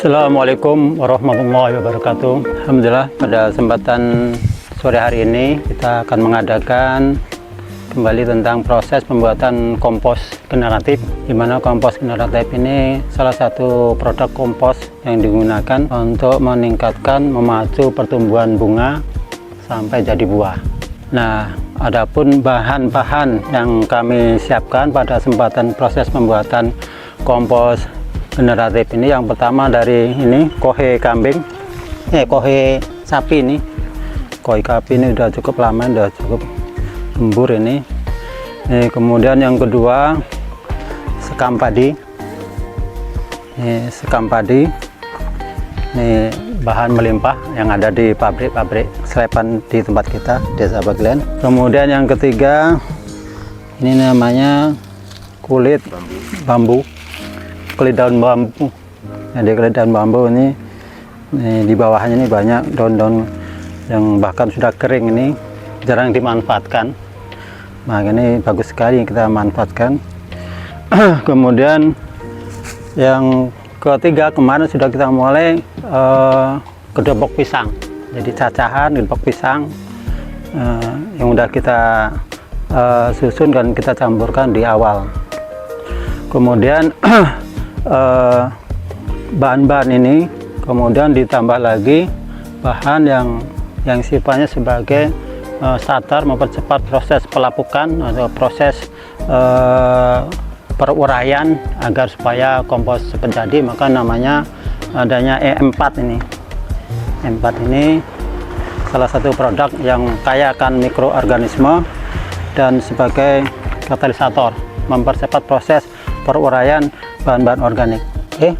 Assalamualaikum warahmatullahi wabarakatuh. Alhamdulillah, pada kesempatan sore hari ini kita akan mengadakan kembali tentang proses pembuatan kompos generatif, di mana kompos generatif ini salah satu produk kompos yang digunakan untuk meningkatkan, memacu pertumbuhan bunga sampai jadi buah. Nah, adapun bahan-bahan yang kami siapkan pada kesempatan proses pembuatan kompos generatif ini, yang pertama dari ini kohe kambing, kohe sapi ini. Kohe sapi ini udah cukup lama, udah cukup gembur ini. Kemudian yang kedua sekam padi. Sekam padi. Ini bahan melimpah yang ada di pabrik-pabrik selepan di tempat kita, Desa Baglen. Kemudian yang ketiga ini namanya kulit bambu. Kulit daun bambu. Jadi kulit daun bambu ini di bawahnya ini banyak daun-daun yang bahkan sudah kering, ini jarang dimanfaatkan. Nah, ini bagus sekali kita manfaatkan. Kemudian yang ketiga, kemarin sudah kita mulai kedobok pisang. Jadi cacahan kedobok pisang yang udah kita susun dan kita campurkan di awal. Kemudian bahan-bahan ini kemudian ditambah lagi bahan yang sifatnya sebagai starter, mempercepat proses pelapukan atau proses peruraian agar supaya kompos cepat jadi. Maka namanya adanya E4 ini. E4 ini salah satu produk yang kaya akan mikroorganisme dan sebagai katalisator, mempercepat proses peruraian bahan-bahan organik.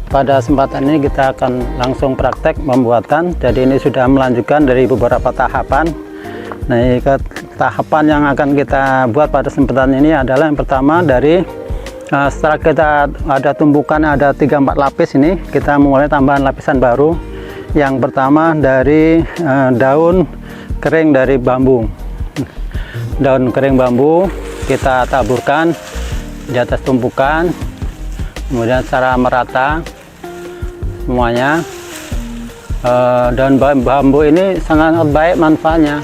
Pada kesempatan ini kita akan langsung praktek pembuatan. Jadi ini sudah melanjutkan dari beberapa tahapan. Nah, tahapan yang akan kita buat pada kesempatan ini adalah yang pertama dari setelah kita ada tumpukan ada 3-4 lapis ini, kita mulai tambahan lapisan baru. Yang pertama dari daun kering dari bambu. Daun kering bambu kita taburkan di atas tumpukan, kemudian secara merata semuanya. Daun bambu ini sangat baik manfaatnya.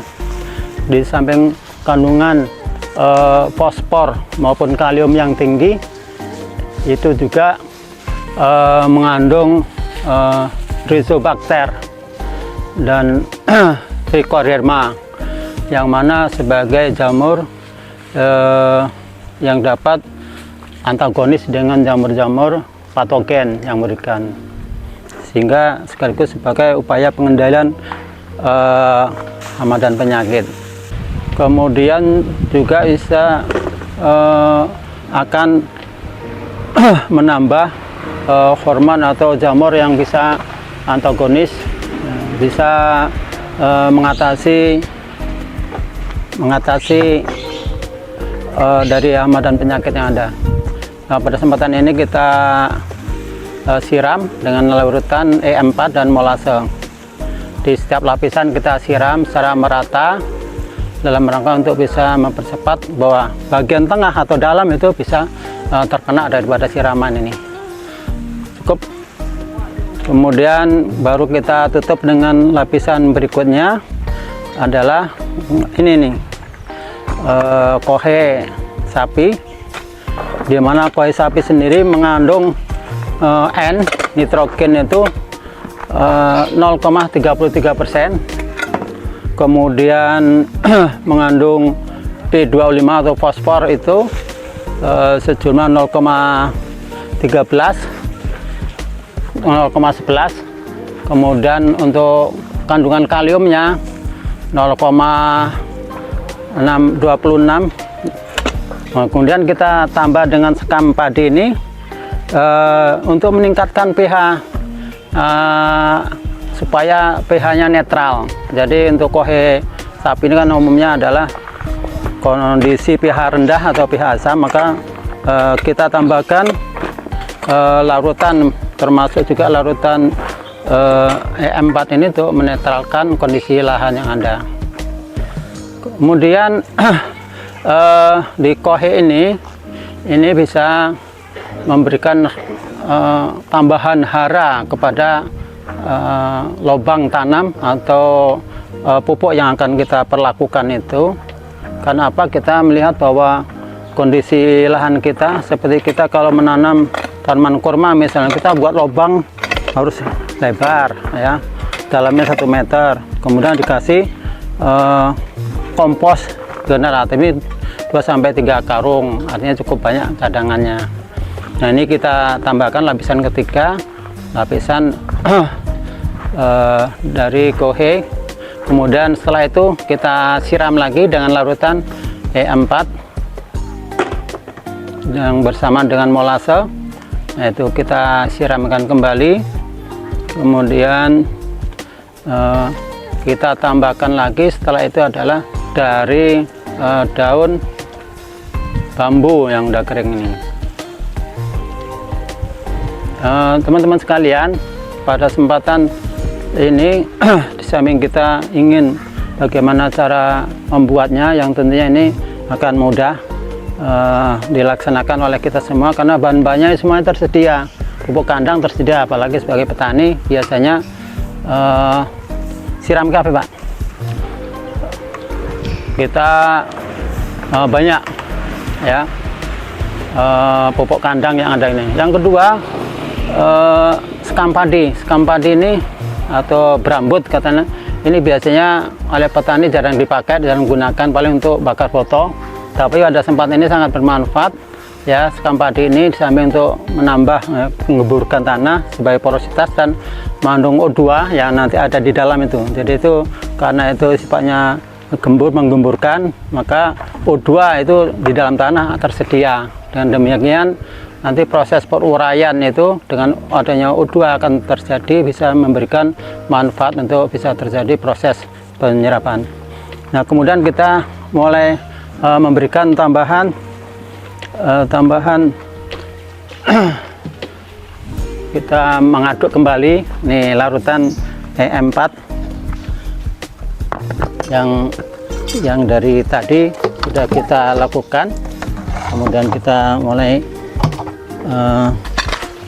Di samping kandungan fosfor maupun kalium yang tinggi, itu juga mengandung Rhizobacter dan Trichoderma, yang mana sebagai jamur yang dapat antagonis dengan jamur-jamur patogen yang memberikan, sehingga sekaligus sebagai upaya pengendalian hama dan penyakit. Kemudian juga bisa akan menambah hormon atau jamur yang bisa antagonis, bisa mengatasi dari hama dan penyakit yang ada. Nah, pada kesempatan ini kita siram dengan larutan E4 dan molase. Di setiap lapisan kita siram secara merata dalam rangka untuk bisa mempercepat bahwa bagian tengah atau dalam itu bisa terkena daripada siraman ini. Cukup. Kemudian baru kita tutup dengan lapisan berikutnya adalah ini nih, kohe sapi, di mana kohe sapi sendiri mengandung N, nitrogen itu 0,33%, kemudian mengandung P25 atau fosfor itu sejumlah 0,11, kemudian untuk kandungan kaliumnya 0,26. Kemudian kita tambah dengan sekam padi ini untuk meningkatkan pH supaya pH-nya netral. Jadi untuk kohe sapi ini kan umumnya adalah kondisi pH rendah atau pH asam, maka kita tambahkan larutan, termasuk juga larutan E4 ini untuk menetralkan kondisi lahan yang ada. Kemudian di kohe ini bisa memberikan tambahan hara kepada lubang tanam atau pupuk yang akan kita perlakukan itu. Karena apa? Kita melihat bahwa kondisi lahan kita, seperti kita kalau menanam tanaman kurma misalnya, kita buat lubang harus lebar ya, dalamnya 1 meter, kemudian dikasih kompos generatif 2-3 karung, artinya cukup banyak cadangannya. Nah, ini kita tambahkan lapisan ketiga, lapisan dari kohe. Kemudian setelah itu kita siram lagi dengan larutan E4 yang bersamaan dengan molase. Nah, itu kita siramkan kembali. Kemudian kita tambahkan lagi setelah itu adalah dari daun bambu yang udah kering ini. Teman-teman sekalian, pada kesempatan ini di samping kita ingin bagaimana cara membuatnya, yang tentunya ini akan mudah dilaksanakan oleh kita semua karena bahan-bahannya semuanya tersedia. Pupuk kandang tersedia, apalagi sebagai petani biasanya siram kafe, Pak. Kita banyak ya pupuk kandang yang ada ini. Yang kedua, sekam padi. Sekam padi ini atau berambut katanya, ini biasanya oleh petani jarang dipakai, jarang menggunakan, paling untuk bakar foto. Tapi pada sempat ini sangat bermanfaat ya. Sekam padi ini disamping untuk menambah mengemburkan tanah sebagai porositas dan mengandung O2 yang nanti ada di dalam itu. Jadi itu karena itu sifatnya menggemburkan, maka O2 itu di dalam tanah tersedia. Dengan demikian nanti proses peruraian itu dengan adanya O2 akan terjadi, bisa memberikan manfaat untuk bisa terjadi proses penyerapan. Nah, kemudian kita mulai memberikan tambahan kita mengaduk kembali nih larutan E4 yang dari tadi sudah kita lakukan. Kemudian kita mulai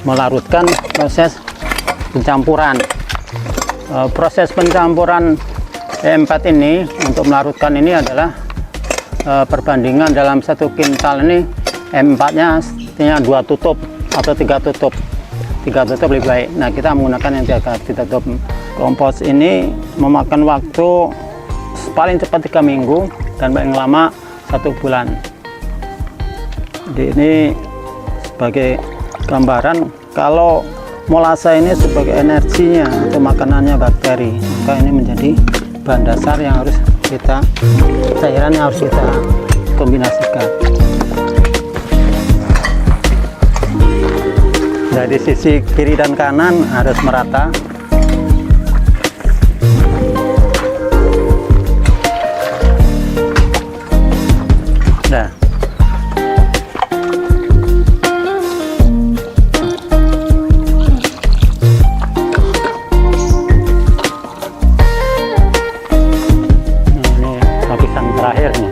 melarutkan proses pencampuran. Proses pencampuran E4 ini untuk melarutkan ini adalah perbandingan dalam 1 kintal ini E4 nya artinya 2 tutup atau 3 tutup. 3 tutup lebih baik. Nah, kita menggunakan yang 3 tutup. Kompos ini memakan waktu paling cepat 3 minggu dan paling lama 1 bulan. Jadi ini sebagai gambaran, kalau molase ini sebagai energinya atau makanannya bakteri, maka ini menjadi bahan dasar yang harus kita, cairan yang harus kita kombinasikan. Dari sisi kiri dan kanan harus merata. Nah, terakhirnya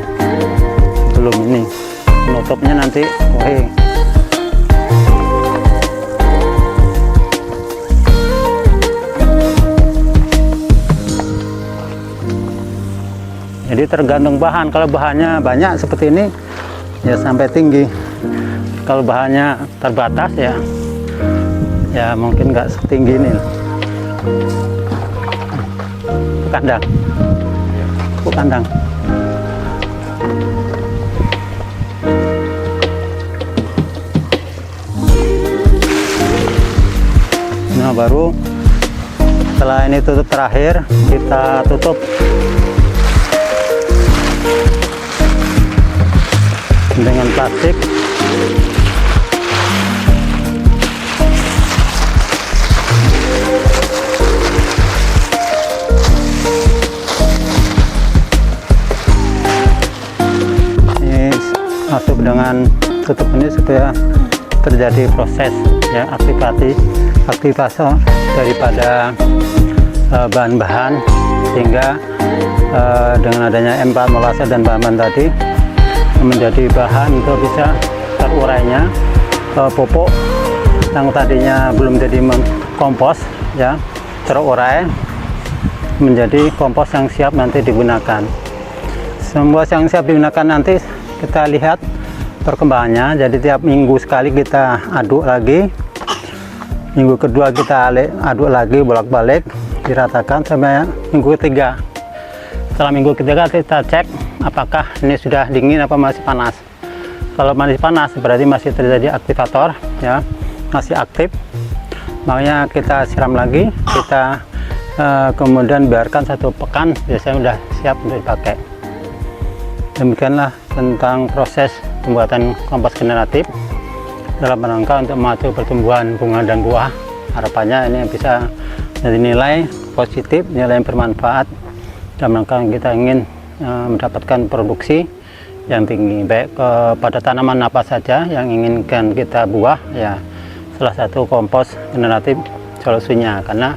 belum ini penutupnya nanti oke. Jadi tergantung bahan, kalau bahannya banyak seperti ini ya sampai tinggi, kalau bahannya terbatas ya mungkin nggak setinggi ini. Kandang kandang. Nah, baru setelah ini tutup terakhir, kita tutup dengan plastik. Ini masuk dengan tutup ini supaya terjadi proses ya, aktivasi daripada bahan-bahan, sehingga dengan adanya E4 molase dan bahan-bahan tadi menjadi bahan untuk bisa terurainya pupuk yang tadinya belum jadi kompos ya, terurai menjadi kompos yang siap nanti digunakan. Semua yang siap digunakan nanti kita lihat perkembangannya. Jadi tiap minggu sekali kita aduk lagi, minggu kedua kita aduk lagi bolak-balik, diratakan sampai minggu ketiga. Setelah minggu ketiga kita cek apakah ini sudah dingin apa masih panas. Kalau masih panas berarti masih terjadi aktivator ya, masih aktif, makanya kita siram lagi, kita kemudian biarkan 1 pekan, biasanya sudah siap untuk dipakai. Demikianlah tentang proses pembuatan kompos generatif dalam rangka untuk memacu pertumbuhan bunga dan buah. Harapannya ini bisa jadi nilai positif, nilai yang bermanfaat dalam rangka kita ingin mendapatkan produksi yang tinggi, baik kepada tanaman apa saja yang inginkan kita buah ya. Salah satu kompos generatif solusinya, karena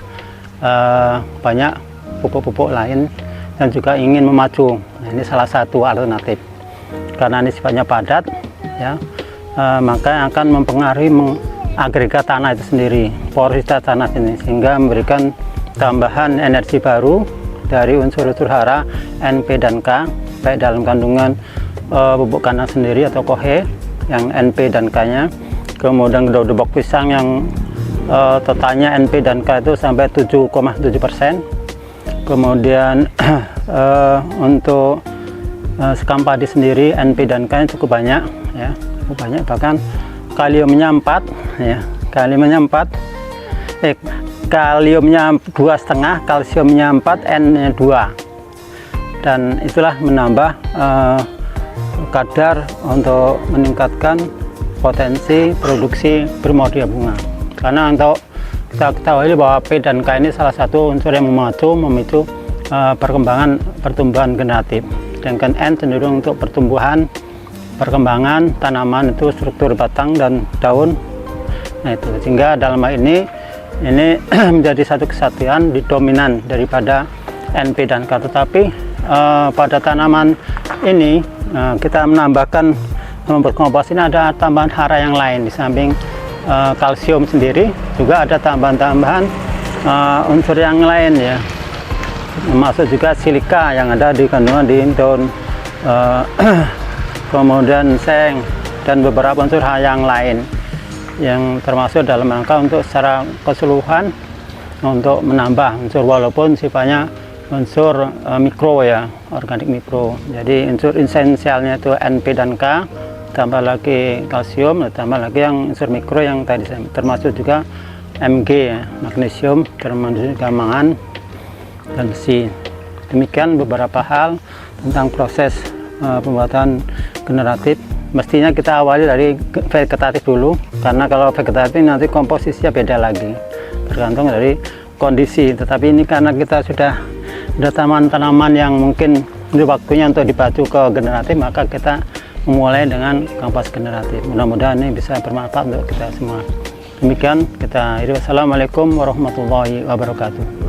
banyak pupuk-pupuk lain yang juga ingin memacu. Nah, ini salah satu alternatif, karena ini sifatnya padat ya, maka akan mempengaruhi agregat tanah itu sendiri, porositas tanah ini, sehingga memberikan tambahan energi baru dari unsur-unsur hara NP dan K, baik dalam kandungan bubuk kandang sendiri atau kohe yang NP dan K nya, kemudian daun bok pisang yang totalnya NP dan K itu sampai 7,7%, kemudian untuk sekam padi sendiri NP dan K nya cukup banyak ya, cukup banyak, bahkan kaliumnya 4 ya, kaliumnya 4, kaliumnya 2,5, kalsiumnya 4, N nya 2, dan itulah menambah kadar untuk meningkatkan potensi produksi primordial bunga. Karena untuk kita ketahui bahwa P dan K ini salah satu unsur yang memicu pertumbuhan generatif, sedangkan N cenderung untuk perkembangan tanaman itu struktur batang dan daun. Nah itu, sehingga dalam hal ini menjadi satu kesatuan dominan daripada NP dan K. Tetapi pada tanaman ini kita menambahkan, membuat kompos ini ada tambahan hara yang lain. Di samping kalsium sendiri juga ada tambahan-tambahan unsur yang lain ya, termasuk juga silika yang ada di kandungan di daun, kemudian seng dan beberapa unsur yang lain yang termasuk dalam rangka untuk secara keseluruhan untuk menambah unsur, walaupun sifatnya unsur mikro ya, organik mikro. Jadi unsur esensialnya itu NP dan K, tambah lagi kalsium, tambah lagi yang unsur mikro yang tadi termasuk juga Mg ya, magnesium, termasuk juga mangan dan besi. Demikian beberapa hal tentang proses pembuatan generatif. Mestinya kita awali dari vegetatif dulu, karena kalau vegetatif nanti komposisinya beda lagi, tergantung dari kondisi. Tetapi ini karena kita sudah tanaman-tanaman yang mungkin ini waktunya untuk dipacu ke generatif, maka kita memulai dengan kompos generatif. Mudah-mudahan ini bisa bermanfaat untuk kita semua. Demikian kita akhiri. Wassalamualaikum warahmatullahi wabarakatuh.